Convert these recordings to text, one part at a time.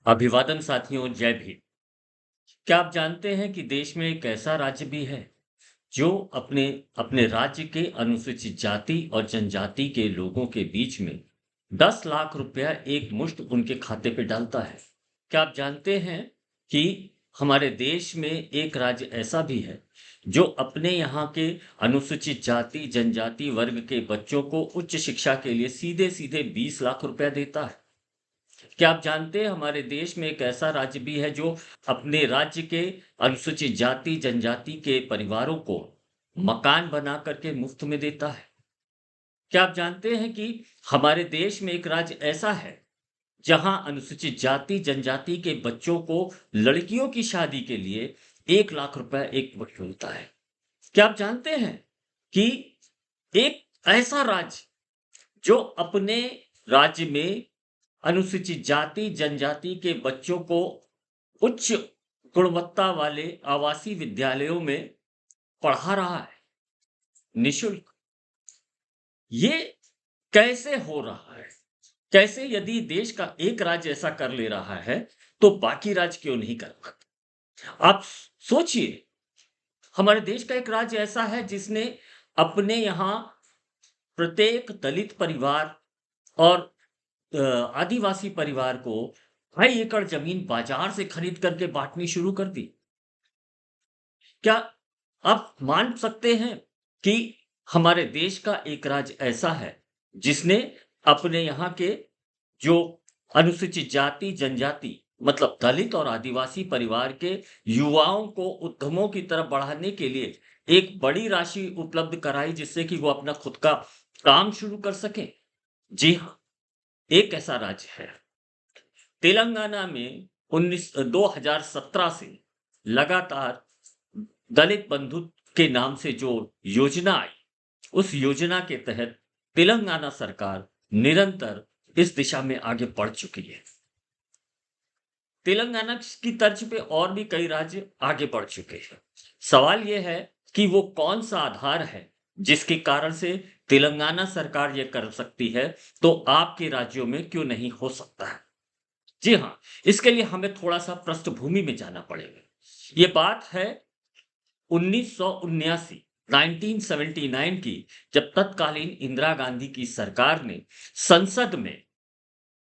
अभिवादन साथियों, जय भीम। क्या आप जानते हैं कि देश में एक ऐसा राज्य भी है जो अपने अपने राज्य के अनुसूचित जाति और जनजाति के लोगों के बीच में 10 लाख रुपया एक मुश्त उनके खाते पे डालता है? क्या आप जानते हैं कि हमारे देश में एक राज्य ऐसा भी है जो अपने यहाँ के अनुसूचित जाति जनजाति वर्ग के बच्चों को उच्च शिक्षा के लिए सीधे सीधे 20 लाख रुपया देता है? क्या आप जानते हैं हमारे देश में एक ऐसा राज्य भी है जो अपने राज्य के अनुसूचित जाति जनजाति के परिवारों को मकान बना करके मुफ्त में देता है? क्या आप जानते हैं कि हमारे देश में एक राज्य ऐसा है जहां अनुसूचित जाति जनजाति के बच्चों को लड़कियों की शादी के लिए 1 लाख रुपए एक मुश्त मिलता है? क्या आप जानते हैं कि एक ऐसा राज्य जो अपने राज्य में अनुसूचित जाति जनजाति के बच्चों को उच्च गुणवत्ता वाले आवासीय विद्यालयों में पढ़ा रहा है निःशुल्क? ये कैसे हो रहा है? कैसे, यदि देश का एक राज्य ऐसा कर ले रहा है तो बाकी राज्य क्यों नहीं कर पाते? आप सोचिए, हमारे देश का एक राज्य ऐसा है जिसने अपने यहाँ प्रत्येक दलित परिवार और आदिवासी परिवार को 2.5 एकड़ जमीन बाजार से खरीद करके बांटनी शुरू कर दी। क्या आप मान सकते हैं कि हमारे देश का एक राज्य ऐसा है जिसने अपने यहाँ के जो अनुसूचित जाति जनजाति मतलब दलित और आदिवासी परिवार के युवाओं को उद्यमों की तरफ बढ़ाने के लिए एक बड़ी राशि उपलब्ध कराई जिससे कि वो अपना खुद का काम शुरू कर सकें? जी हाँ, एक ऐसा राज्य है तेलंगाना में 2017 से लगातार दलित बंधु के नाम से जो योजना आई, उस योजना के तहत तेलंगाना सरकार निरंतर इस दिशा में आगे बढ़ चुकी है। तेलंगाना की तर्ज पे और भी कई राज्य आगे बढ़ चुके हैं। सवाल यह है कि वो कौन सा आधार है जिसके कारण से तेलंगाना सरकार ये कर सकती है, तो आपके राज्यों में क्यों नहीं हो सकता है? जी हाँ, इसके लिए हमें थोड़ा-सा पृष्ठभूमि में जाना पड़ेगा। ये बात है 1979 1979 की, जब तत्कालीन इंदिरा गांधी की सरकार ने संसद में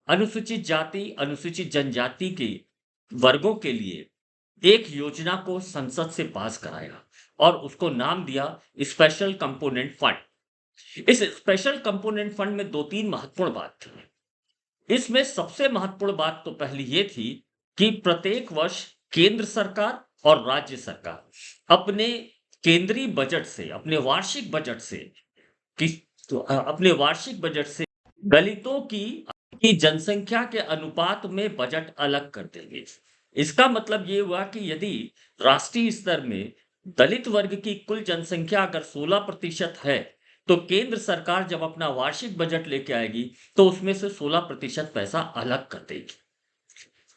अनुसूचित जाति, अनुसूचित जनजाति के वर्गों के लिए एक योजना को संसद से पास कराया और उसको नाम दिया स्पेशल कंपोनेंट फंड। इस स्पेशल कंपोनेंट फंड में 2-3 महत्वपूर्ण बात थी। इसमें सबसे महत्वपूर्ण बात तो पहली ये थी कि प्रत्येक वर्ष केंद्र सरकार और राज्य सरकार अपने केंद्रीय बजट से, अपने वार्षिक बजट से अपने वार्षिक बजट से दलितों की जनसंख्या के अनुपात में बजट अलग कर देंगे। इसका मतलब ये हुआ कि यदि राष्ट्रीय स्तर में दलित वर्ग की कुल जनसंख्या अगर 16% है, तो केंद्र सरकार जब अपना वार्षिक बजट लेके आएगी तो उसमें से 16% पैसा अलग कर देगी।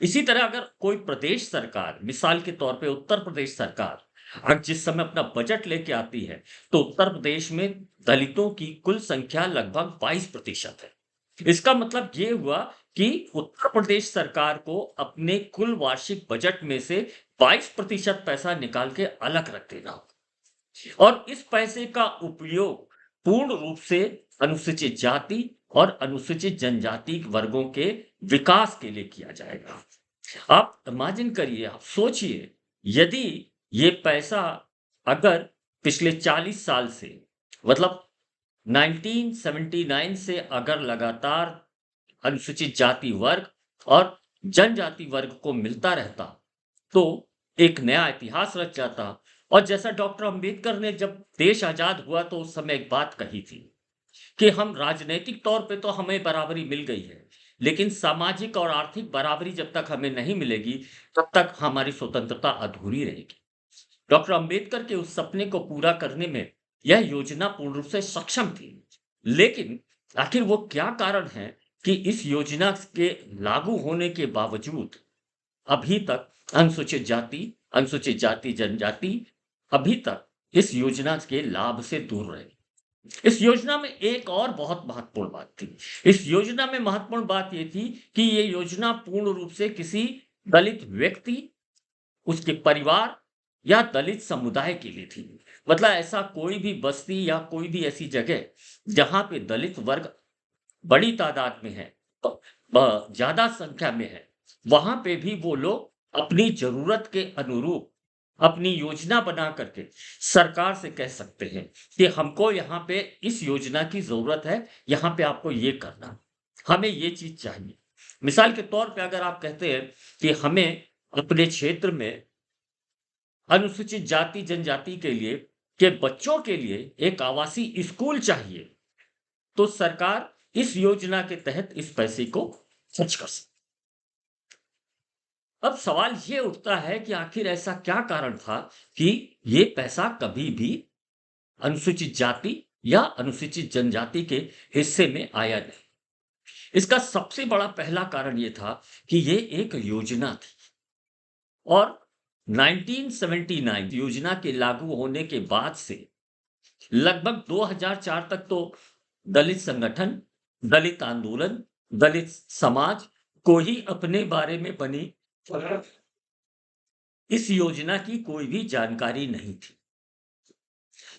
इसी तरह अगर कोई प्रदेश सरकार, मिसाल के तौर पे उत्तर प्रदेश सरकार जिस समय अपना बजट लेके आती है, तो उत्तर प्रदेश में दलितों की कुल संख्या लगभग 22% है। इसका मतलब ये हुआ कि उत्तर प्रदेश सरकार को अपने कुल वार्षिक बजट में से 22% पैसा निकाल के अलग रख देना होगा और इस पैसे का उपयोग पूर्ण रूप से अनुसूचित जाति और अनुसूचित जनजाति वर्गों के विकास के लिए किया जाएगा। आप इमेजिन करिए, आप सोचिए, यदि ये पैसा अगर पिछले 40 साल से मतलब 1979 से अगर लगातार अनुसूचित जाति वर्ग और जनजाति वर्ग को मिलता रहता, तो एक नया इतिहास रच जाता। और जैसा डॉक्टर अंबेडकर ने जब देश आजाद हुआ तो उस समय एक बात कही थी कि हम राजनीतिक तौर पे तो हमें बराबरी मिल गई है, लेकिन सामाजिक और आर्थिक बराबरी जब तक हमें नहीं मिलेगी, तब तक हमारी स्वतंत्रता अधूरी रहेगी। डॉक्टर अंबेडकर के उस सपने को पूरा करने में यह योजना पूर्ण रूप से सक्षम थी। लेकिन आखिर वो क्या कारण है कि इस योजना के लागू होने के बावजूद अभी तक अनुसूचित जाति जनजाति अभी तक इस योजना के लाभ से दूर रहे? इस योजना में एक और बहुत महत्वपूर्ण बात थी। इस योजना में महत्वपूर्ण बात ये थी कि ये योजना पूर्ण रूप से किसी दलित व्यक्ति, उसके परिवार या दलित समुदाय के लिए थी। मतलब ऐसा कोई भी बस्ती या कोई भी ऐसी जगह जहाँ पे दलित वर्ग बड़ी तादाद में है, ज़्यादा संख्या में है, वहाँ पे भी वो लोग अपनी ज़रूरत के अनुरूप अपनी योजना बना करके सरकार से कह सकते हैं कि हमको यहाँ पे इस योजना की ज़रूरत है, यहाँ पे आपको ये करना है, हमें ये चीज़ चाहिए। मिसाल के तौर पे अगर आप कहते हैं कि हमें अपने क्षेत्र में अनुसूचित जाति जनजाति के लिए के बच्चों के लिए एक आवासीय स्कूल चाहिए, तो सरकार इस योजना के तहत इस पैसे को खर्च कर सकती। अब सवाल ये उठता है कि आखिर ऐसा क्या कारण था कि ये पैसा कभी भी अनुसूचित जाति या अनुसूचित जनजाति के हिस्से में आया नहीं। इसका सबसे बड़ा पहला कारण ये था कि ये एक योजना थी और 1979 योजना के लागू होने के बाद से लगभग 2004 तक तो दलित संगठन, दलित आंदोलन, दलित समाज को ही अपने बारे में बनी इस योजना की कोई भी जानकारी नहीं थी।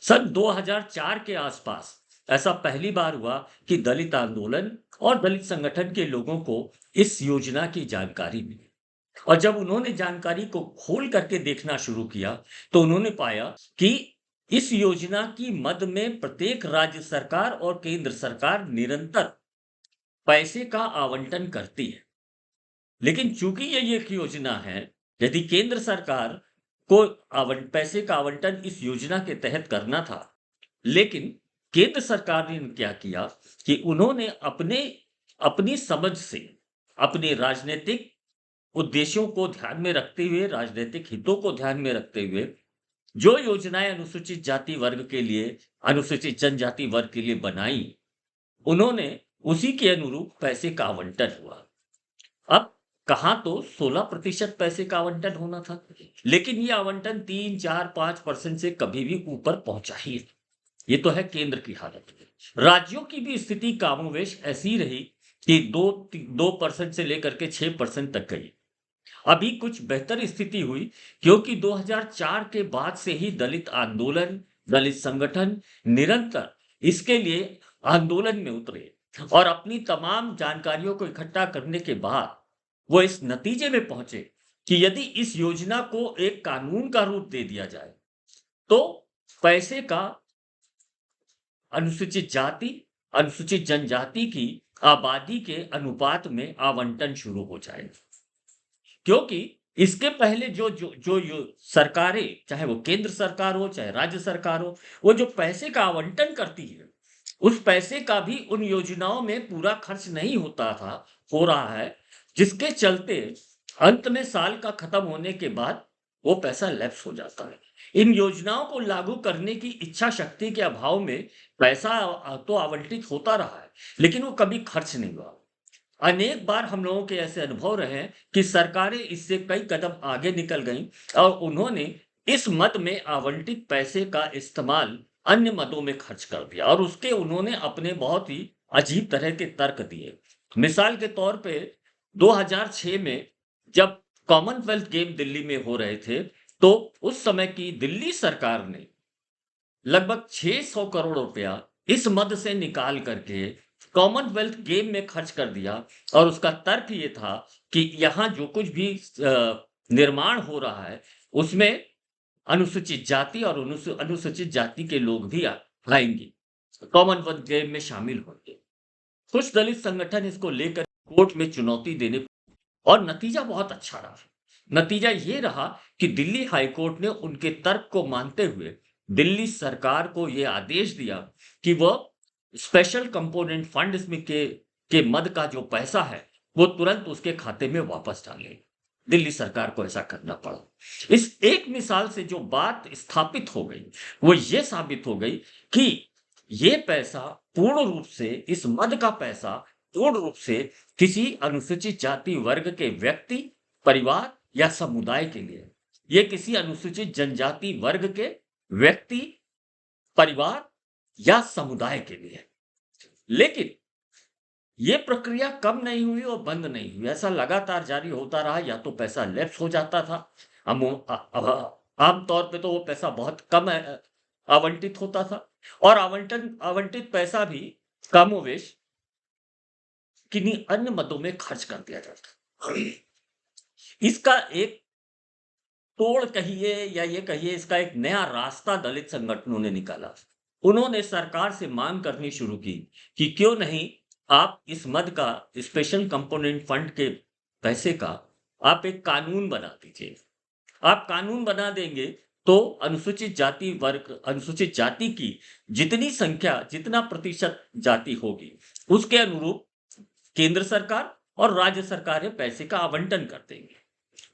सन 2004 के आसपास ऐसा पहली बार हुआ कि दलित आंदोलन और दलित संगठन के लोगों को इस योजना की जानकारी मिली और जब उन्होंने जानकारी को खोल करके देखना शुरू किया, तो उन्होंने पाया कि इस योजना की मद में प्रत्येक राज्य सरकार और केंद्र सरकार निरंतर पैसे का आवंटन करती है। लेकिन चूंकि ये एक योजना है, यदि केंद्र सरकार को पैसे का आवंटन इस योजना के तहत करना था, लेकिन केंद्र सरकार ने क्या किया कि उन्होंने अपनी समझ से, अपने राजनीतिक उद्देश्यों को ध्यान में रखते हुए, राजनीतिक हितों को ध्यान में रखते हुए, जो योजनाएं अनुसूचित जाति वर्ग के लिए, अनुसूचित जनजाति वर्ग के लिए बनाई, उन्होंने उसी के अनुरूप पैसे का आवंटन हुआ। अब कहाँ तो 16% पैसे का आवंटन होना था, लेकिन ये आवंटन 3, 4, 5% से कभी भी ऊपर पहुंचा ही नहीं। ये तो है केंद्र की हालत। राज्यों की भी स्थिति कामोवेश ऐसी रही कि 2% से लेकर के 6% तक गई। अभी कुछ बेहतर स्थिति हुई क्योंकि 2004 के बाद से ही दलित आंदोलन, दलित संगठन निरंतर इसके लिए आंदोलन में उतरे और अपनी तमाम जानकारियों को इकट्ठा करने के बाद वो इस नतीजे में पहुंचे कि यदि इस योजना को एक कानून का रूप दे दिया जाए, तो पैसे का अनुसूचित जाति, अनुसूचित जनजाति की आबादी के अनुपात में आवंटन शुरू हो जाएगा। क्योंकि इसके पहले जो सरकारें, चाहे वो केंद्र सरकार हो, चाहे राज्य सरकार हो, वो जो पैसे का आवंटन करती है, उस पैसे का भी उन योजनाओं में पूरा खर्च नहीं होता था, हो रहा है, जिसके चलते अंत में साल का खत्म होने के बाद वो पैसा लैप्स हो जाता है। इन योजनाओं को लागू करने की इच्छा शक्ति के अभाव में पैसा तो आवंटित होता रहा है, लेकिन वो कभी खर्च नहीं हुआ। अनेक बार हम लोगों के ऐसे अनुभव रहे हैं कि सरकारें इससे कई कदम आगे निकल गईं और उन्होंने इस मद में आवंटित पैसे का इस्तेमाल अन्य मदों में खर्च कर दिया और उसके उन्होंने अपने बहुत ही अजीब तरह के तर्क दिए। मिसाल के तौर पे 2006 में जब कॉमनवेल्थ गेम दिल्ली में हो रहे थे, तो उस समय की दिल्ली सरकार ने लगभग 600 करोड़ रुपया इस मद से निकाल करके कॉमनवेल्थ गेम में खर्च कर दिया और उसका तर्क ये था कि यहाँ जो कुछ भी निर्माण हो रहा है, उसमें अनुसूचित जाति और अनुसूचित जाति के लोग भी आएंगे, कॉमनवेल्थ गेम में शामिल होंगे। कुछ दलित संगठन इसको लेकर कोर्ट में चुनौती देने और नतीजा बहुत अच्छा रहा। नतीजा ये रहा कि दिल्ली हाई कोर्ट ने उनके तर्क को मानते हुए दिल्ली सरकार को ये आदेश दिया कि वह स्पेशल कंपोनेंट फंड इसमें के मद का जो पैसा है, वो तुरंत उसके खाते में वापस डाले। दिल्ली सरकार को ऐसा करना पड़ा। इस एक मिसाल से जो बात स्थापित हो गई, वो ये साबित हो गई कि ये पैसा पूर्ण रूप से, इस मद का पैसा पूर्ण रूप से किसी अनुसूचित जाति वर्ग के व्यक्ति, परिवार या समुदाय के लिए, ये किसी अनुसूचित जनजाति वर्ग के व्यक्ति, परिवार या समुदाय के लिए। लेकिन ये प्रक्रिया कम नहीं हुई और बंद नहीं हुई, ऐसा लगातार जारी होता रहा। या तो पैसा लैप्स हो जाता था, आम तौर पे तो वो पैसा बहुत कम आवंटित होता था, और आवंटित पैसा भी कमोवेश किन्हीं अन्य मदों में खर्च कर दिया जाता। इसका एक तोड़ कहिए या ये कहिए, इसका एक नया रास्ता दलित संगठनों ने निकाला। उन्होंने सरकार से मांग करनी शुरू की कि क्यों नहीं आप इस मद का, स्पेशल कंपोनेंट फंड के पैसे का आप एक कानून बना दीजिए। आप कानून बना देंगे तो अनुसूचित जाति की जितनी संख्या, जितना प्रतिशत जाति होगी, उसके अनुरूप केंद्र सरकार और राज्य सरकारें पैसे का आवंटन कर देंगे।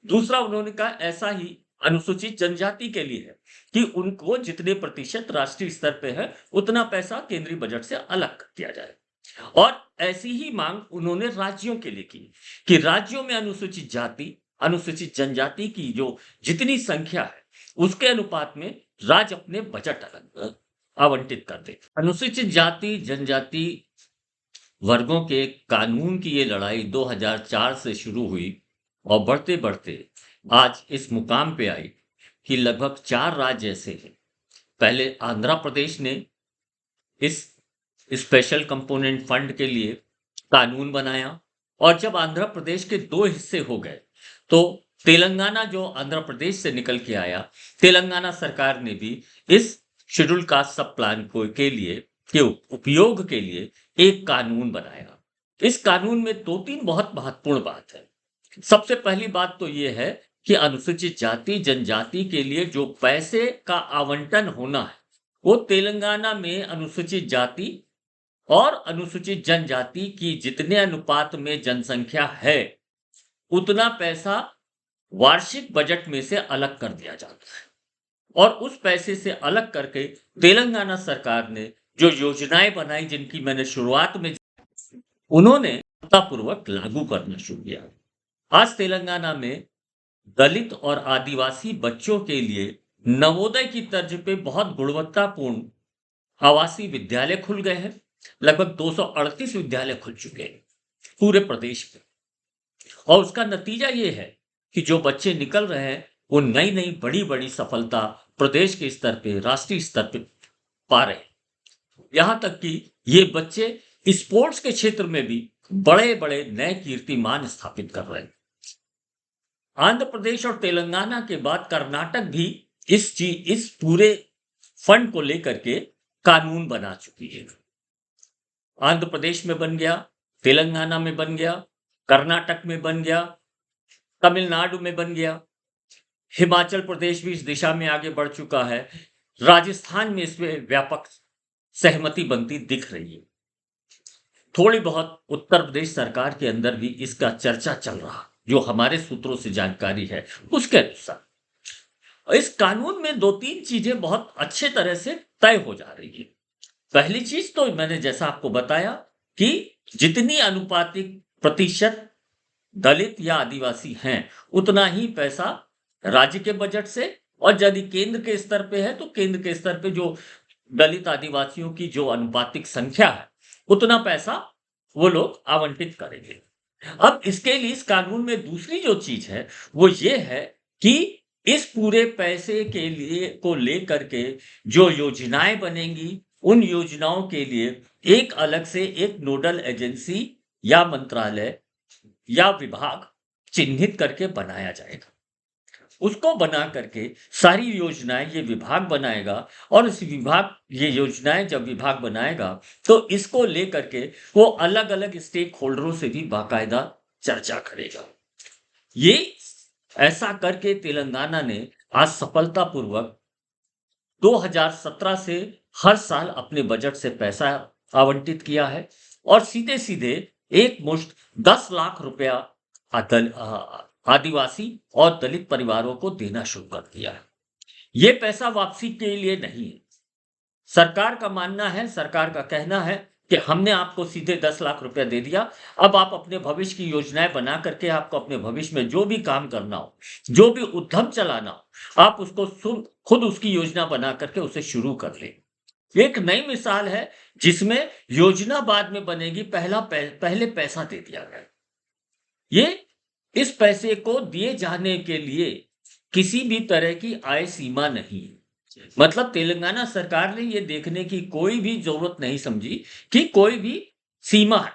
दूसरा, उन्होंने कहा ऐसा ही अनुसूचित जनजाति के लिए है कि उनको जितने प्रतिशत राष्ट्रीय स्तर पे है, उतना पैसा केंद्रीय बजट से अलग कर दिया जाए। और ऐसी ही मांग उन्होंने राज्यों के लिए की कि राज्यों में अनुसूचित जाति, अनुसूचित जनजाति की जो जितनी संख्या है, उसके अनुपात में राज्य अपने बजट अलग आवंटित कर दे। अनुसूचित जाति जनजाति वर्गों के कानून की ये लड़ाई 2004 से शुरू हुई और बढ़ते बढ़ते आज इस मुकाम पे आई कि लगभग 4 राज्य ऐसे हैं। पहले आंध्र प्रदेश ने इस स्पेशल कंपोनेंट फंड के लिए कानून बनाया, और जब आंध्र प्रदेश के 2 हिस्से हो गए तो तेलंगाना, जो आंध्र प्रदेश से निकल के आया, तेलंगाना सरकार ने भी इस शेड्यूल कास्ट सब प्लान के उपयोग के लिए एक कानून बनाया। इस कानून में 2-3 बहुत महत्वपूर्ण बात है। सबसे पहली बात तो ये है कि अनुसूचित जाति जनजाति के लिए जो पैसे का आवंटन होना है, वो तेलंगाना में अनुसूचित जाति और अनुसूचित जनजाति की जितने अनुपात में जनसंख्या है, उतना पैसा वार्षिक बजट में से अलग कर दिया जाता है। और उस पैसे से अलग करके तेलंगाना सरकार ने जो योजनाएं बनाई, जिनकी मैंने शुरुआत में, उन्होंने सफलतापूर्वक लागू करना शुरू किया। आज तेलंगाना में दलित और आदिवासी बच्चों के लिए नवोदय की तर्ज पे बहुत गुणवत्तापूर्ण आवासीय विद्यालय खुल गए हैं। लगभग 238 विद्यालय खुल चुके हैं पूरे प्रदेश में। और उसका नतीजा ये है कि जो बच्चे निकल रहे हैं, वो नई नई बड़ी बड़ी सफलता प्रदेश के स्तर पे, राष्ट्रीय स्तर पे पा रहे हैं। यहां तक कि ये बच्चे स्पोर्ट्स के क्षेत्र में भी बड़े बड़े नए कीर्तिमान स्थापित कर रहे हैं। आंध्र प्रदेश और तेलंगाना के बाद कर्नाटक भी इस पूरे फंड को लेकर के कानून बना चुकी है। आंध्र प्रदेश में बन गया, तेलंगाना में बन गया, कर्नाटक में बन गया, तमिलनाडु में बन गया, हिमाचल प्रदेश भी इस दिशा में आगे बढ़ चुका है, राजस्थान में इसमें व्यापक सहमति बनती दिख रही है। थोड़ी बहुत उत्तर प्रदेश सरकार के अंदर भी इसका चर्चा चल रहा, जो हमारे सूत्रों से जानकारी है उसके अनुसार। इस कानून में 2-3 चीजें बहुत अच्छे तरह से तय हो जा रही है। पहली चीज तो मैंने जैसा आपको बताया कि जितनी अनुपातिक प्रतिशत दलित या आदिवासी हैं, उतना ही पैसा राज्य के बजट से, और यदि केंद्र के स्तर पे है तो केंद्र के स्तर पे जो दलित आदिवासियों की जो अनुपातिक संख्या है, उतना पैसा वो लोग आवंटित करेंगे। अब इसके लिए इस कानून में दूसरी जो चीज है वो ये है कि इस पूरे पैसे के लिए को लेकर के जो योजनाएं बनेंगी, उन योजनाओं के लिए एक अलग से एक नोडल एजेंसी या मंत्रालय या विभाग चिन्हित करके बनाया जाएगा। उसको बना करके सारी योजनाएं ये विभाग बनाएगा, और ये योजनाएं जब विभाग बनाएगा तो इसको लेकर के वो अलग अलग स्टेक होल्डरों से भी बाकायदा चर्चा करेगा। ये ऐसा करके तेलंगाना ने आज सफलतापूर्वक 2017 से हर साल अपने बजट से पैसा आवंटित किया है, और सीधे सीधे एक मुश्त 10 लाख रुपया आदिवासी और दलित परिवारों को देना शुरू कर दिया है। ये पैसा वापसी के लिए नहीं है। सरकार का मानना है, सरकार का कहना है कि हमने आपको सीधे 10 लाख रुपया दे दिया, अब आप अपने भविष्य की योजनाएं बना करके, आपको अपने भविष्य में जो भी काम करना हो, जो भी उद्यम चलाना हो, आप उसको खुद उसकी योजना बना करके उसे शुरू कर लें। एक नई मिसाल है जिसमें योजना बाद में बनेगी, पहले पैसा दे दिया गया। ये इस पैसे को दिए जाने के लिए किसी भी तरह की आय सीमा नहीं है। मतलब तेलंगाना सरकार ने ये देखने की कोई भी ज़रूरत नहीं समझी कि कोई भी सीमा है।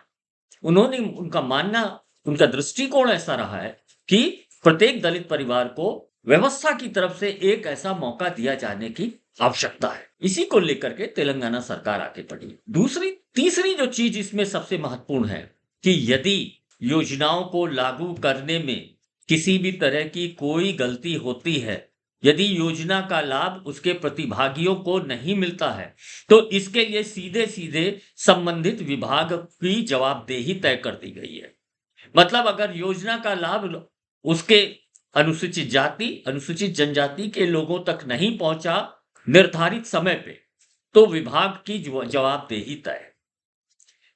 उन्होंने उनका मानना, उनका दृष्टिकोण ऐसा रहा है कि प्रत्येक दलित परिवार को व्यवस्था की तरफ से एक ऐसा मौका दिया जाने की आवश्यकता है। इसी को लेकर के तेलंगाना सरकार आगे बढ़ी। तीसरी जो चीज़ इसमें सबसे महत्वपूर्ण है कि यदि योजनाओं को लागू करने में किसी भी तरह की कोई गलती होती है, यदि योजना का लाभ उसके प्रतिभागियों को नहीं मिलता है, तो इसके लिए सीधे-सीधे संबंधित विभाग की जवाबदेही तय कर दी गई है। मतलब अगर योजना का लाभ उसके अनुसूचित जाति, अनुसूचित जनजाति के लोगों तक नहीं पहुँचा निर्धारित समय पे, तो विभाग की जवाबदेही तय है।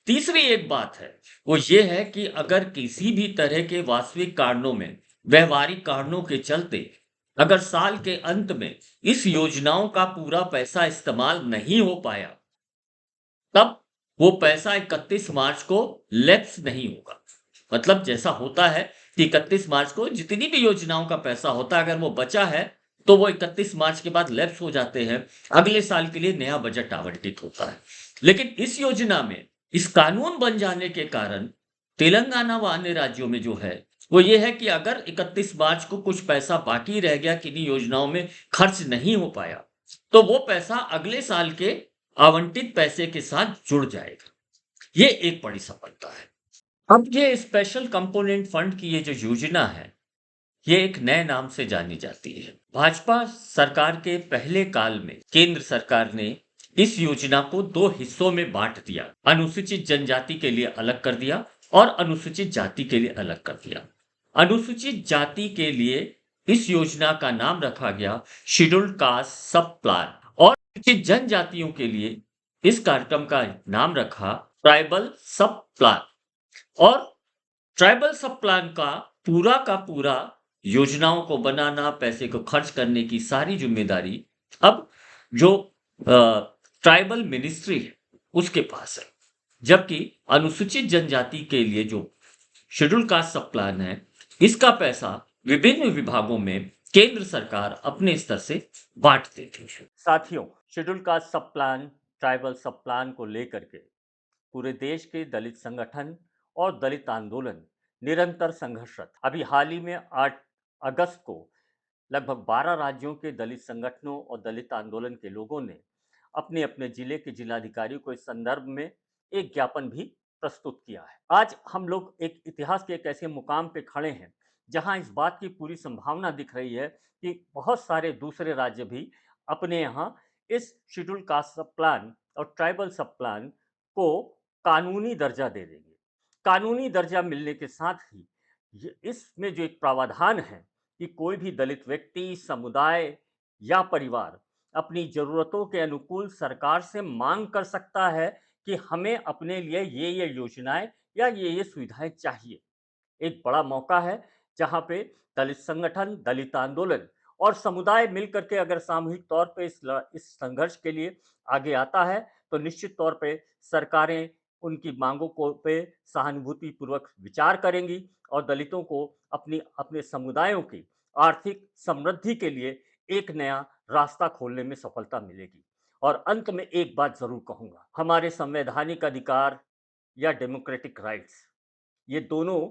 तीसरी एक बात है, वो ये है कि अगर किसी भी तरह के वास्तविक कारणों में, व्यावहारिक कारणों के चलते, अगर साल के अंत में इस योजनाओं का पूरा पैसा इस्तेमाल नहीं हो पाया, तब वो पैसा 31 मार्च को लैप्स नहीं होगा। मतलब जैसा होता है कि 31 मार्च को जितनी भी योजनाओं का पैसा होता है, अगर वो बचा है, तो वो 31 मार्च के बाद लैप्स हो जाते हैं। अगले साल के लिए नया बजट आवंटित होता है। लेकिन इस योजना में इस कानून बन जाने के कारण तेलंगाना व अन्य राज्यों में जो है, वो ये है कि अगर 31 मार्च को कुछ पैसा बाकी रह गया, किन्हीं योजनाओं में खर्च नहीं हो पाया, तो वो पैसा अगले साल के आवंटित पैसे के साथ जुड़ जाएगा। ये एक बड़ी सफलता है। अब ये स्पेशल कंपोनेंट फंड की ये जो योजना है, ये एक नए नाम से जानी जाती है। भाजपा सरकार के पहले काल में केंद्र सरकार ने इस योजना को 2 हिस्सों में बाँट दिया। अनुसूचित जनजाति के लिए अलग कर दिया और अनुसूचित जाति के लिए अलग कर दिया। अनुसूचित जाति के लिए इस योजना का नाम रखा गया शेड्यूल्ड कास्ट सब प्लान और अनुसूचित जनजातियों के लिए इस कार्यक्रम का नाम रखा ट्राइबल सब प्लान। और ट्राइबल सब प्लान का पूरा योजनाओं को बनाना, पैसे को खर्च करने की सारी ज़िम्मेदारी अब जो ट्राइबल मिनिस्ट्री है, उसके पास है। जबकि अनुसूचित जनजाति के लिए जो शेड्यूल कास्ट सब प्लान है, इसका पैसा विभिन्न विभागों में केंद्र सरकार अपने स्तर से बाँट देती है। साथियों, शेड्यूल कास्ट सब प्लान, ट्राइबल सब प्लान को लेकर के पूरे देश के दलित संगठन और दलित आंदोलन निरंतर संघर्षरत। अभी हाल ही में 8 अगस्त को लगभग 12 राज्यों के दलित संगठनों और दलित आंदोलन के लोगों ने अपने अपने जिले के जिलाधिकारी को इस संदर्भ में एक ज्ञापन भी प्रस्तुत किया है। आज हम लोग एक इतिहास के एक ऐसे मुकाम पे खड़े हैं जहां इस बात की पूरी संभावना दिख रही है कि बहुत सारे दूसरे राज्य भी अपने यहाँ इस शेड्यूल कास्ट सब प्लान और ट्राइबल सब प्लान को कानूनी दर्जा दे देंगे। कानूनी दर्जा मिलने के साथ ही इसमें जो एक प्रावधान है कि कोई भी दलित व्यक्ति, समुदाय या परिवार अपनी ज़रूरतों के अनुकूल सरकार से मांग कर सकता है कि हमें अपने लिए ये योजनाएं या ये सुविधाएं चाहिए। एक बड़ा मौका है जहां पे दलित संगठन, दलित आंदोलन और समुदाय मिलकर के अगर सामूहिक तौर पे इस संघर्ष के लिए आगे आता है, तो निश्चित तौर पे सरकारें उनकी मांगों को पे सहानुभूति पूर्वक विचार करेंगी और दलितों को अपनी अपने समुदायों की आर्थिक समृद्धि के लिए एक नया रास्ता खोलने में सफलता मिलेगी। और अंत में एक बात जरूर कहूंगा, हमारे संवैधानिक अधिकार या डेमोक्रेटिक राइट्स, ये दोनों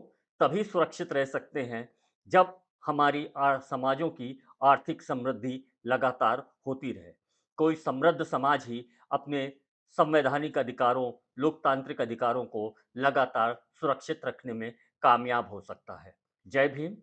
तभी सुरक्षित रह सकते हैं जब हमारी समाजों की आर्थिक समृद्धि लगातार होती रहे। कोई समृद्ध समाज ही अपने संवैधानिक अधिकारों, लोकतांत्रिक अधिकारों को लगातार सुरक्षित रखने में कामयाब हो सकता है। जय भीम।